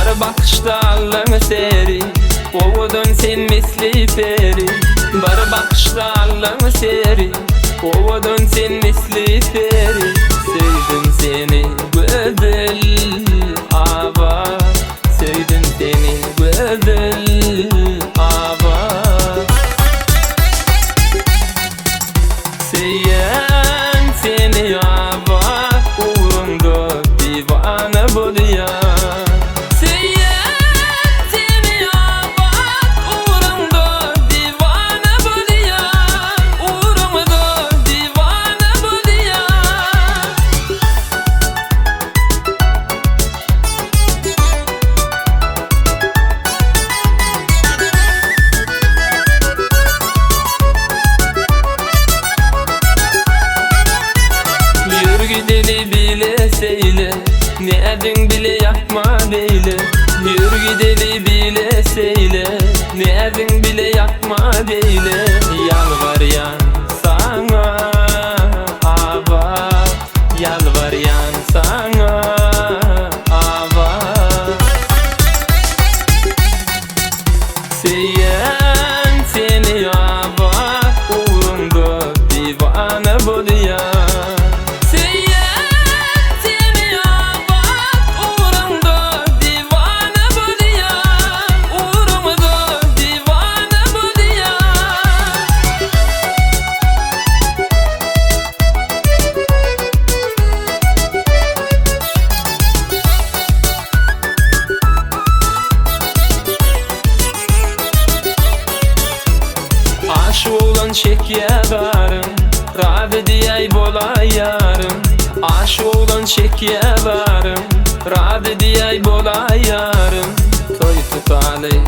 Bir bakışta Allah'ın seri, ovudun sen misli peri. Bir bakışta Allah'ın seri, ovudun sen misli peri. Sevdim seni güzel ava, sevdim seni güzel ava. Sevyen seni ava, uğrunda divane buluyor. Gideni bile seyle, ne edin bile yapma beyle. Yürü gideni bile seyle, ne edin bile yapma beyle. Yalvaryan sana ava, yalvaryan sana ava. Sevyen seni ava, uğrunda divane buluyor. Aşık olan çekiye varım, Rabi diyey bolay yarım. Aşık olan çekiye varım, Rabi diyey bolay yarım. Toy tutalım